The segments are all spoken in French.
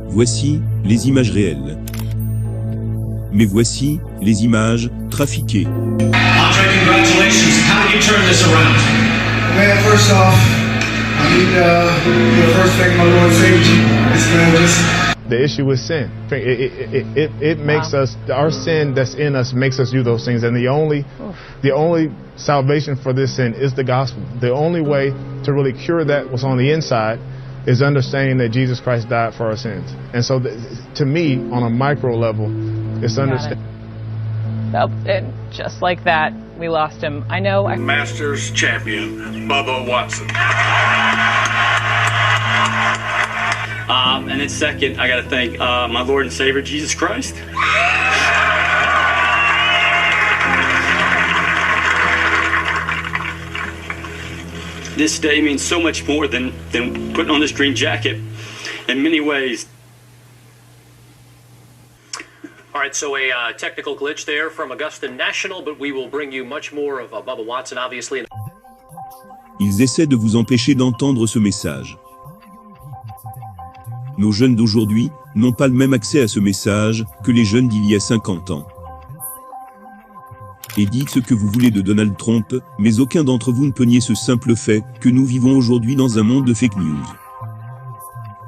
Voici les images réelles. Mais voici les images trafiquées. Andre, congratulations. How did you turn this around? Man, first off, I need to first thank my Lord and Savior Jesus, man. The issue with sin. It makes us, our sin that's in us makes us do those things. And the only salvation for this sin is the gospel. The only way to really cure that what's on the inside is understanding that Jesus Christ died for our sins. And so to me, on a micro level, it's understanding. Oh, and just like that, we lost him. I know. Masters champion, Bubba Watson. And then second, I got to thank my Lord and Savior, Jesus Christ. This day means so much more than putting on this green jacket in many ways. All right, so a technical glitch there from Augusta National, but we will bring you much more of Bubba Watson, obviously. Ils essaient de vous empêcher d'entendre ce message. Nos jeunes d'aujourd'hui n'ont pas le même accès à ce message que les jeunes d'il y a 50 ans. Et dites ce que vous voulez de Donald Trump, mais aucun d'entre vous ne peut nier ce simple fait que nous vivons aujourd'hui dans un monde de fake news.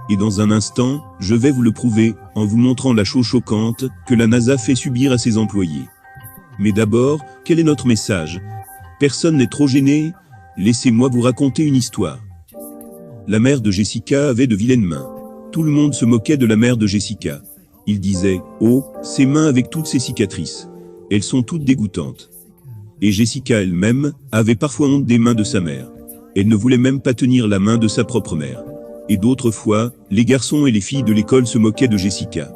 Et dans un instant, je vais vous le prouver, en vous montrant la chose choquante que la NASA fait subir à ses employés. Mais d'abord, quel est notre message? Personne n'est trop gêné? Laissez-moi vous raconter une histoire. La mère de Jessica avait de vilaines mains. Tout le monde se moquait de la mère de Jessica. Il disait « Oh, ses mains avec toutes ces cicatrices. Elles sont toutes dégoûtantes. » Et Jessica elle-même avait parfois honte des mains de sa mère. Elle ne voulait même pas tenir la main de sa propre mère. Et d'autres fois, les garçons et les filles de l'école se moquaient de Jessica.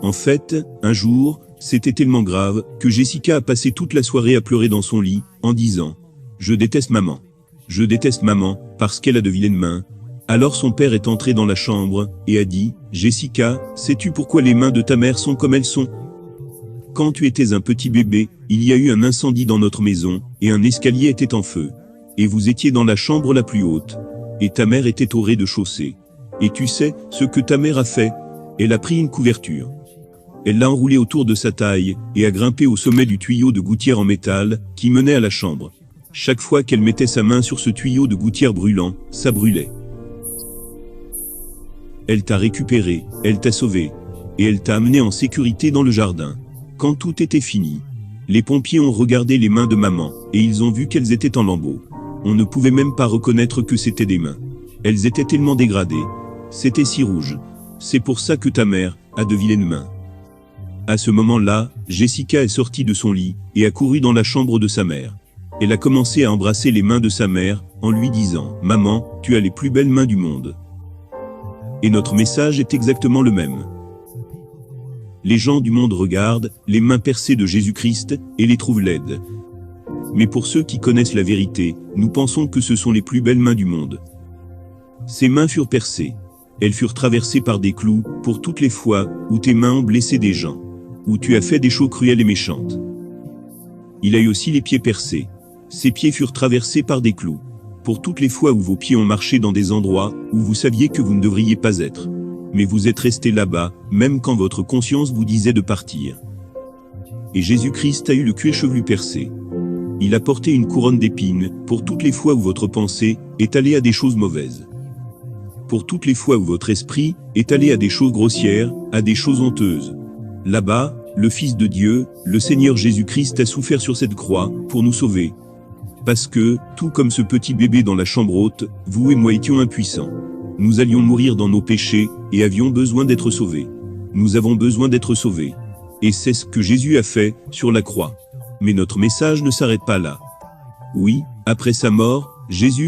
En fait, un jour, c'était tellement grave que Jessica a passé toute la soirée à pleurer dans son lit, en disant « Je déteste maman. Je déteste maman, parce qu'elle a de vilaines mains. » Alors son père est entré dans la chambre, et a dit « Jessica, sais-tu pourquoi les mains de ta mère sont comme elles sont ? Quand tu étais un petit bébé, il y a eu un incendie dans notre maison, et un escalier était en feu. Et vous étiez dans la chambre la plus haute. Et ta mère était au rez-de-chaussée. Et tu sais, ce que ta mère a fait? Elle a pris une couverture. Elle l'a enroulée autour de sa taille, et a grimpé au sommet du tuyau de gouttière en métal, qui menait à la chambre. Chaque fois qu'elle mettait sa main sur ce tuyau de gouttière brûlant, ça brûlait. Elle t'a récupéré, elle t'a sauvé. Et elle t'a amené en sécurité dans le jardin. Quand tout était fini, les pompiers ont regardé les mains de maman, et ils ont vu qu'elles étaient en lambeaux. On ne pouvait même pas reconnaître que c'était des mains. Elles étaient tellement dégradées. C'était si rouge. C'est pour ça que ta mère a de vilaines mains. À ce moment-là, Jessica est sortie de son lit, et a couru dans la chambre de sa mère. Elle a commencé à embrasser les mains de sa mère, en lui disant « Maman, tu as les plus belles mains du monde. » Et notre message est exactement le même. Les gens du monde regardent les mains percées de Jésus-Christ et les trouvent laides. Mais pour ceux qui connaissent la vérité, nous pensons que ce sont les plus belles mains du monde. Ces mains furent percées. Elles furent traversées par des clous pour toutes les fois où tes mains ont blessé des gens, où tu as fait des choses cruelles et méchantes. Il a eu aussi les pieds percés. Ces pieds furent traversés par des clous pour toutes les fois où vos pieds ont marché dans des endroits où vous saviez que vous ne devriez pas être. Mais vous êtes resté là-bas, même quand votre conscience vous disait de partir. Et Jésus-Christ a eu le cuir chevelu percé. Il a porté une couronne d'épines pour toutes les fois où votre pensée est allée à des choses mauvaises. Pour toutes les fois où votre esprit est allé à des choses grossières, à des choses honteuses. Là-bas, le Fils de Dieu, le Seigneur Jésus-Christ a souffert sur cette croix pour nous sauver. Parce que, tout comme ce petit bébé dans la chambre haute, vous et moi étions impuissants. Nous allions mourir dans nos péchés et avions besoin d'être sauvés. Nous avons besoin d'être sauvés. Et c'est ce que Jésus a fait sur la croix. Mais notre message ne s'arrête pas là. Oui, après sa mort, Jésus